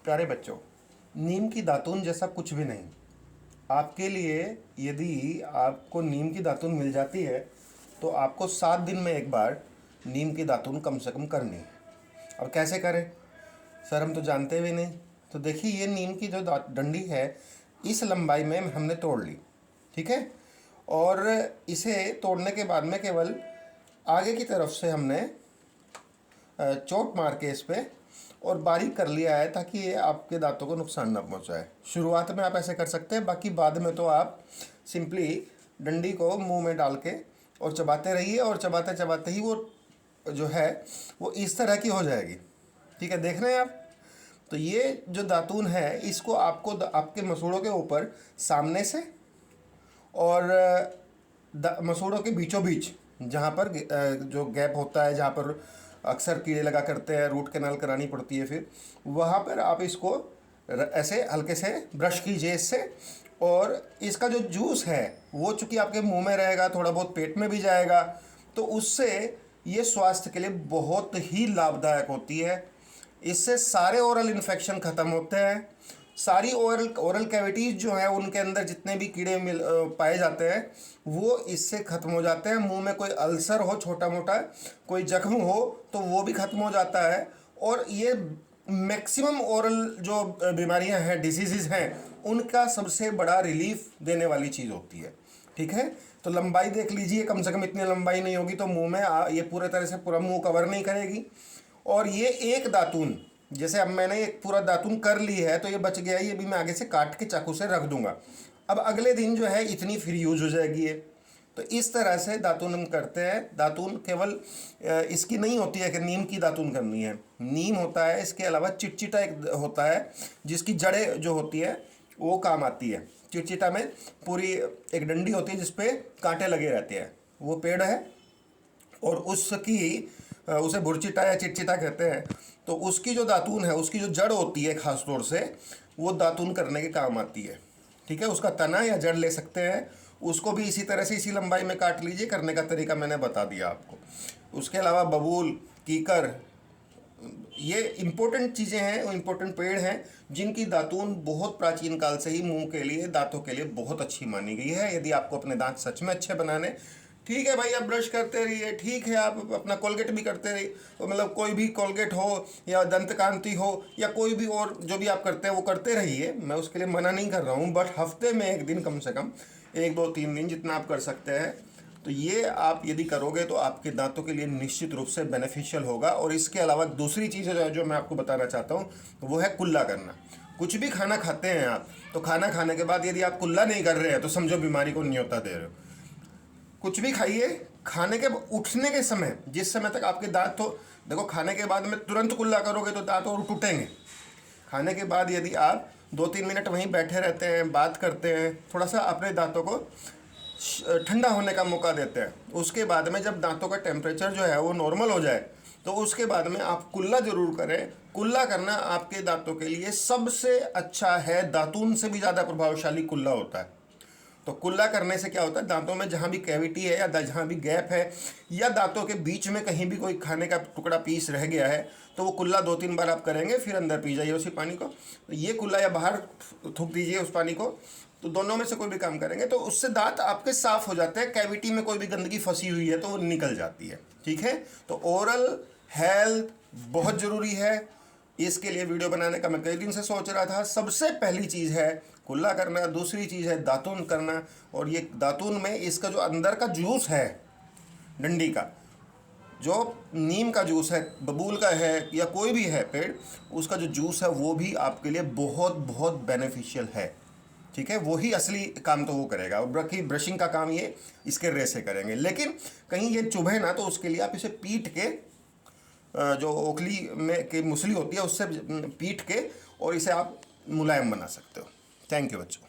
प्यारे बच्चों, नीम की दातून जैसा कुछ भी नहीं। आपके लिए यदि आपको नीम की दातून मिल जाती है तो आपको 7 दिन में एक बार नीम की दातून कम से कम करनी है। अब कैसे करें सर, हम तो जानते भी नहीं। तो देखिए, ये नीम की जो डंडी है इस लंबाई में हमने तोड़ ली, ठीक है। और इसे तोड़ने के बाद में केवल आगे की तरफ से हमने चोट मार के इस पे और बारीक कर लिया है ताकि ये आपके दांतों को नुकसान ना पहुंचाए। शुरुआत में आप ऐसे कर सकते हैं, बाकी बाद में तो आप सिंपली डंडी को मुंह में डाल के और चबाते रहिए, और चबाते चबाते ही वो जो है वो इस तरह की हो जाएगी। ठीक है, देख रहे हैं आप। तो ये जो दातून है इसको आपको आपके मसूड़ों के ऊपर सामने से और मसूड़ों के बीचों बीच जहाँ पर जो गैप होता है, जहाँ पर अक्सर कीड़े लगा करते हैं, रूट कैनाल करानी पड़ती है, फिर वहाँ पर आप इसको ऐसे हल्के से ब्रश कीजिए इससे। और इसका जो जूस है वो चूँकि आपके मुंह में रहेगा, थोड़ा बहुत पेट में भी जाएगा, तो उससे ये स्वास्थ्य के लिए बहुत ही लाभदायक होती है। इससे सारे ओरल इन्फेक्शन ख़त्म होते हैं। सारी ओरल कैविटीज़ जो है उनके अंदर जितने भी कीड़े पाए जाते हैं वो इससे ख़त्म हो जाते हैं। मुंह में कोई अल्सर हो, छोटा मोटा कोई जख्म हो, तो वो भी ख़त्म हो जाता है। और ये मैक्सिमम ओरल जो बीमारियां हैं, डिसीज़ हैं, उनका सबसे बड़ा रिलीफ देने वाली चीज़ होती है। ठीक है, तो लंबाई देख लीजिए, कम से कम इतनी लंबाई नहीं होगी तो मुंह में ये पूरे तरह से पूरा मुंह कवर नहीं करेगी। और ये एक दातून, जैसे अब मैंने एक पूरा दातून कर ली है तो ये बच गया, ये भी मैं आगे से काट के चाकू से रख दूंगा। अब अगले दिन जो है इतनी फिर यूज हो जाएगी ये। तो इस तरह से दातून हम करते हैं। दातून केवल इसकी नहीं होती है कि नीम की दातून करनी है। नीम होता है, इसके अलावा चिटचिटा एक होता है जिसकी जड़ें जो होती है वो काम आती है। चिटचिटा में पूरी एक डंडी होती है जिसपे कांटे लगे रहते हैं, वो पेड़ है और उसकी उसे भुरचिटा या चिटचिटा कहते हैं। तो उसकी जो दातून है, उसकी जो जड़ होती है खास तौर से, वो दातून करने के काम आती है। ठीक है, उसका तना या जड़ ले सकते हैं, उसको भी इसी तरह से इसी लंबाई में काट लीजिए। करने का तरीका मैंने बता दिया आपको। उसके अलावा बबूल, कीकर, ये इम्पोर्टेंट चीज़ें हैं, वो इम्पोर्टेंट पेड़ हैं जिनकी दातून बहुत प्राचीन काल से ही मुंह के लिए, दांतों के लिए बहुत अच्छी मानी गई है। यदि आपको अपने दांत सच में अच्छे बनाने, ठीक है भाई, आप ब्रश करते रहिए, ठीक है, आप अपना कोलगेट भी करते रहिए, तो मतलब कोई भी कोलगेट हो या दंत कांति हो या कोई भी और जो भी आप करते हैं वो करते रहिए। मैं उसके लिए मना नहीं कर रहा हूँ, बट हफ्ते में एक दिन, कम से कम 1 2 3 दिन जितना आप कर सकते हैं, तो ये आप यदि करोगे तो आपके दांतों के लिए निश्चित रूप से बेनिफिशियल होगा। और इसके अलावा दूसरी चीज़ जो मैं आपको बताना चाहता हूँ वो है कुल्ला करना। कुछ भी खाना खाते हैं आप, तो खाना खाने के बाद यदि आप कुल्ला नहीं कर रहे हैं तो समझो बीमारी को न्योता दे रहे हो। कुछ भी खाइए, खाने के उठने के समय, जिस समय तक आपके दांत, तो देखो, खाने के बाद में तुरंत कुल्ला करोगे तो दांत और टूटेंगे। खाने के बाद यदि आप 2 3 मिनट वहीं बैठे रहते हैं, बात करते हैं, थोड़ा सा अपने दांतों को ठंडा होने का मौका देते हैं, उसके बाद में जब दांतों का टेम्परेचर जो है वो नॉर्मल हो जाए तो उसके बाद में आप कुल्ला ज़रूर करें। कुल्ला करना आपके दांतों के लिए सबसे अच्छा है, दातून से भी ज़्यादा प्रभावशाली कुल्ला होता है। तो कुल्ला करने से क्या होता है, दांतों में जहाँ भी कैविटी है या जहाँ भी गैप है या दांतों के बीच में कहीं भी कोई खाने का टुकड़ा पीस रह गया है, तो वो कुल्ला 2 3 बार आप करेंगे, फिर अंदर पी जाइए उसी पानी को। तो ये कुल्ला या बाहर थूक दीजिए उस पानी को, तो दोनों में से कोई भी काम करेंगे तो उससे दांत आपके साफ हो जाते हैं। कैविटी में कोई भी गंदगी फंसी हुई है तो वो निकल जाती है। ठीक है, तो ओरल हेल्थ बहुत ज़रूरी है। इसके लिए वीडियो बनाने का मैं कई दिन से सोच रहा था। सबसे पहली चीज़ है कुल्ला करना, दूसरी चीज़ है दातून करना। और ये दातून में इसका जो अंदर का जूस है, डंडी का जो नीम का जूस है, बबूल का है या कोई भी है पेड़, उसका जो जूस है वो भी आपके लिए बहुत बहुत बेनिफिशियल है। ठीक है, वही असली काम तो वो करेगा, और बाकी ब्रशिंग का काम ये इसके रेसे करेंगे। लेकिन कहीं ये चुभे ना, तो उसके लिए आप इसे पीट के, जो ओखली में की मुसली होती है उससे पीट के, और इसे आप मुलायम बना सकते हो। थैंक यू बच्चों।